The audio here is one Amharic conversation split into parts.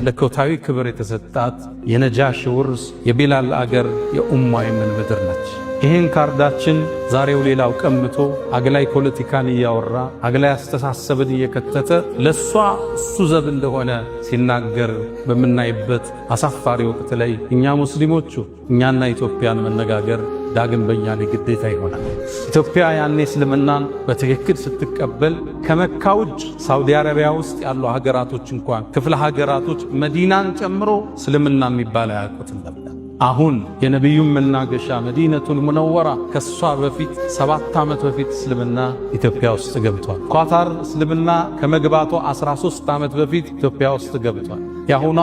ለኮታዊ ክብር የተሰጣት የነጃሽ ውርስ የቢላል አገር የኡማ የምን ምድር ነች። ይህን ካርዳችን ዛሬው ሌላው ቀምቶ አግላይ ፖለቲካን እያወራ አግላይ አስተሳሰብን እየከተተ ለሷ እሱ ዘብ እንደሆነ ሲናገር በምናይበት አሳፋሪ ወቅት ላይ እኛ ሙስሊሞቹ እኛና ኢትዮጵያን መነጋገር ዳግም በእኛ ላይ ግዴታ ይሆናል። ኢትዮጵያ ያኔ እስልምናን በትክክል ስትቀበል ከመካ ውጭ ሳውዲ አረቢያ ውስጥ ያሉ ሀገራቶች እንኳን ክፍለ ሀገራቶች መዲናን ጨምሮ እስልምና የሚባል አያውቁትም ነበር። አሁን የነቢዩን መናገሻ መዲነቱል ሙነወራ ከሷ በፊት 7 ዓመት በፊት እስልምና ኢትዮጵያ ውስጥ ገብቷል። ኳታር እስልምና ከመግባቷ 13 ዓመት በፊት ኢትዮጵያ ውስጥ ገብቷል። የአሁኗ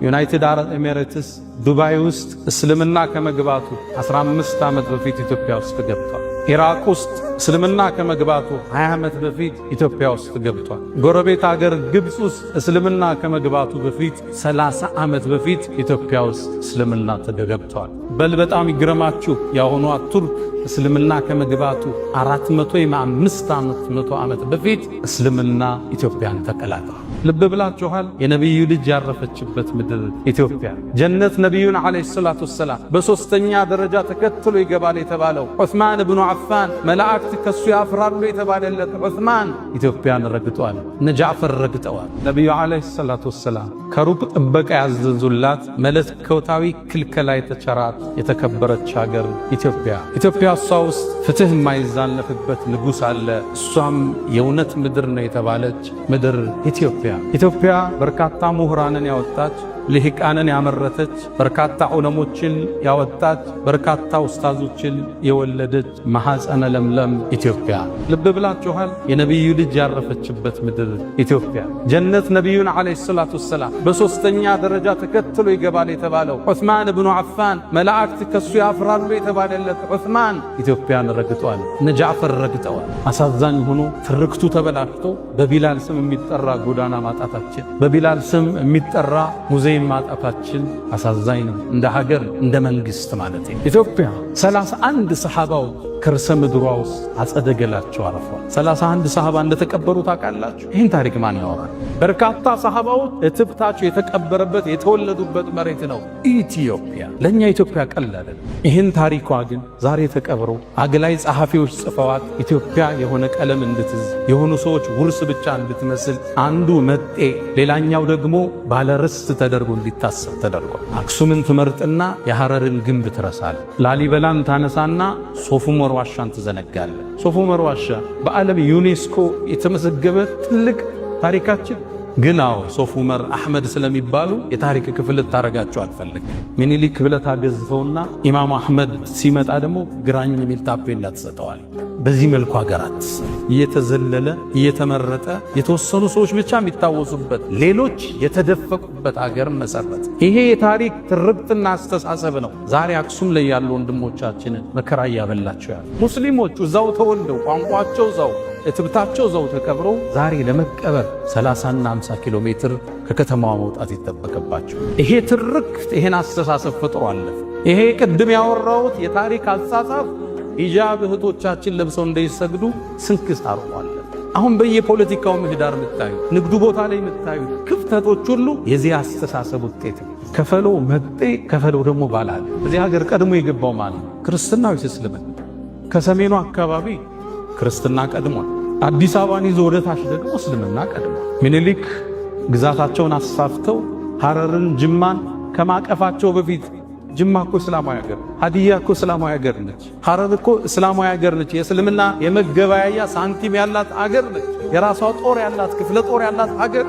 ዩናይትድ አረብ ኤሚሬትስ ዱባይ ውስጥ እስልምና ከመግባቱ 15 ዓመት በፊት ኢትዮጵያ ውስጥ ገብቷል። ኢራቅ ውስጥ እስልምና ከመግባቱ 20 ዓመት በፊት ኢትዮጵያ ውስጥ ገብቷል። ጎረቤት ሀገር ግብፅ ውስጥ እስልምና ከመግባቱ በፊት 30 ዓመት በፊት ኢትዮጵያ ውስጥ እስልምና ተገብቷል። በል በጣም ይግረማችሁ የአሁኗ ቱርክ እስልምና ከመግባቱ 405 ዓመት በፊት እስልምና ኢትዮጵያን ተቀላቅሏል። ልብ ብላችኋል። የነቢዩ ልጅ ያረፈችበት ምድር ኢትዮጵያ ጀነት ነቢዩን ዓለይሂ ሰላቱ ወሰላም በሶስተኛ ደረጃ ተከትሎ ይገባል የተባለው ዑስማን ብኑ አፋን መላእክት ከሱ ያፍራሉ የተባለለት ዑስማን ኢትዮጵያን ረግጧል። እነ ጃዕፈር ረግጠዋል። ነቢዩ ዓለይሂ ሰላቱ ወሰላም ከሩቅ ጥበቃ ያዘዙላት መለኮታዊ ክልከላ የተቸራት የተከበረች ሀገር ኢትዮጵያ። ኢትዮጵያ እሷ ውስጥ ፍትህ የማይዛነፍበት ንጉሥ አለ። እሷም የእውነት ምድር ነው የተባለች ምድር ኢትዮጵያ። ኢትዮጵያ በርካታ ምሁራንን ያወጣች ልሂቃንን ያመረተች በርካታ ዑለሞችን ያወጣች በርካታ ኡስታዞችን የወለደች ማኅፀነ ለምለም ኢትዮጵያ። ልብ ብላችኋል። የነቢዩ ልጅ ያረፈችበት ምድር ኢትዮጵያ። ጀነት ነቢዩን ዓለይሂ ሰላቱ ወሰላም በሶስተኛ ደረጃ ተከትሎ ይገባል የተባለው ዑስማን ብኑ አፋን መላእክት ከሱ ያፍራሉ የተባለለት ዑስማን ኢትዮጵያን ረግጧል። እነ ጃዕፈር ረግጠዋል። አሳዛኝ ሆኖ ትርክቱ ተበላሽቶ በቢላል ስም የሚጠራ ጎዳና ማጣታችን፣ በቢላል ስም የሚጠራ ሙዚየም ማጣታችን አሳዛኝ ነው። እንደ ሀገር እንደ መንግስት ማለት ነው። ኢትዮጵያ 31 ሰሃባው ከርሰ ምድሯ ውስጥ አጸደገላቸው አረፏል። 31 ሰሃባ እንደተቀበሩ ታውቃላችሁ? ይህን ታሪክ ማን ያወራል? በርካታ ሰሃባዎች እትብታቸው የተቀበረበት የተወለዱበት መሬት ነው ኢትዮጵያ። ለኛ ኢትዮጵያ ቀላል። ይህን ታሪኳ ግን ዛሬ ተቀብሮ አግላይ ጸሐፊዎች ጽፈዋት ኢትዮጵያ የሆነ ቀለም እንድትዝ የሆኑ ሰዎች ውርስ ብቻ እንድትመስል አንዱ መጤ ሌላኛው ደግሞ ባለርስት ተደርጎ እንዲታሰብ ተደርጓል። አክሱምን ትመርጥና የሐረርን ግንብ ትረሳል። ላሊበላን ታነሳና ሶፍ ዑመር ዋሻን ትዘነጋለ። ሶፍ ዑመር ዋሻ በዓለም ዩኔስኮ የተመዘገበ ትልቅ ታሪካችን ግን ሶፍ ዑመር አህመድ ስለሚባሉ የታሪክ ክፍል ታረጋቸው አልፈልግ። ሚኒሊክ ብለህ ታገዝፈውና ኢማም አህመድ ሲመጣ ደግሞ ግራኝ የሚል ታፔላ ተሰጠዋል። በዚህ መልኩ ሀገራት እየተዘለለ እየተመረጠ የተወሰኑ ሰዎች ብቻ የሚታወሱበት ሌሎች የተደፈቁበት ሀገር መሰረት። ይሄ የታሪክ ትርክትና አስተሳሰብ ነው ዛሬ አክሱም ላይ ያሉ ወንድሞቻችንን መከራ እያበላቸው ያሉ። ሙስሊሞቹ እዛው ተወልደው ቋንቋቸው እዛው እትብታቸው እዛው ተቀብረው ዛሬ ለመቀበር 30 እና 50 ኪሎ ሜትር ከከተማዋ መውጣት ይጠበቅባቸው። ይሄ ትርክት ይሄን አስተሳሰብ ፈጥሮ አለፈ። ይሄ ቅድም ያወራሁት የታሪክ አጻጻፍ ሂጃብ እህቶቻችን ለብሰው እንዳይሰግዱ ስንክሳር ሆኗል። አሁን በየፖለቲካው ምህዳር የምታዩ ንግዱ ቦታ ላይ የምታዩ ክፍተቶች ሁሉ የዚህ አስተሳሰብ ውጤት። ከፈሎ መጤ ከፈሎ ደግሞ ባላል። እዚህ ሀገር ቀድሞ የገባው ማን ነው? ክርስትናው እስልምና። ከሰሜኑ አካባቢ ክርስትና ቀድሟል። አዲስ አበባን ይዞ ወደ ታች ደግሞ እስልምና ቀድሟል። ሚኒሊክ ግዛታቸውን አስፋፍተው ሐረርን ጅማን ከማቀፋቸው በፊት ጅማ እኮ እስላማዊ ሀገር፣ ሀዲያ እኮ እስላማዊ ሀገር ነች። ሐረር እኮ እስላማዊ ሀገር ነች። የእስልምና የመገበያያ ሳንቲም ያላት ሀገር ነች። የራሷ ጦር ያላት ክፍለ ጦር ያላት ሀገር።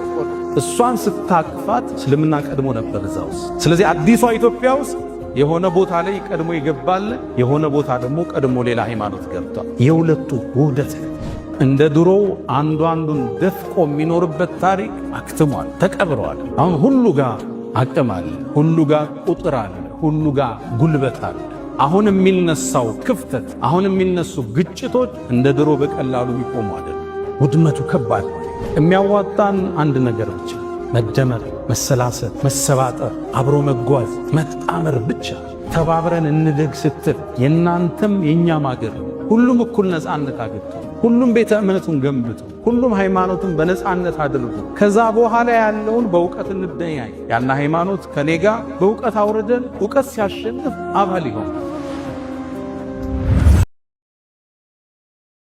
እሷን ስታቅፋት እስልምና ቀድሞ ነበር እዛ ውስጥ። ስለዚህ አዲሷ ኢትዮጵያ ውስጥ የሆነ ቦታ ላይ ቀድሞ ይገባል፣ የሆነ ቦታ ደግሞ ቀድሞ ሌላ ሃይማኖት ገብቷል። የሁለቱ ውህደት እንደ ድሮው አንዱ አንዱን ደፍቆ የሚኖርበት ታሪክ አክትሟል፣ ተቀብረዋል። አሁን ሁሉ ጋር አቅም አለ፣ ሁሉ ጋር ቁጥር አለ፣ ሁሉ ጋር ጉልበት አለ። አሁን የሚነሳው ክፍተት፣ አሁን የሚነሱ ግጭቶች እንደ ድሮ በቀላሉ የሚቆሙ አይደለም። ውድመቱ ከባድ ነው። የሚያዋጣን አንድ ነገር ብቻ፣ መደመር፣ መሰላሰል፣ መሰባጠር፣ አብሮ መጓዝ፣ መጣመር ብቻ። ተባብረን እንደግ ስትል የናንተም የኛም ሀገር ሁሉም እኩል ነፃነት አግኝቶ ሁሉም ቤተ እምነቱን ገንብቶ ሁሉም ሃይማኖቱን በነጻነት አድርጎ ከዛ በኋላ ያለውን በእውቀት እንደያይ ያና ሃይማኖት ከኔ ጋር በእውቀት አውርደን እውቀት ሲያሸንፍ አባል ይሆን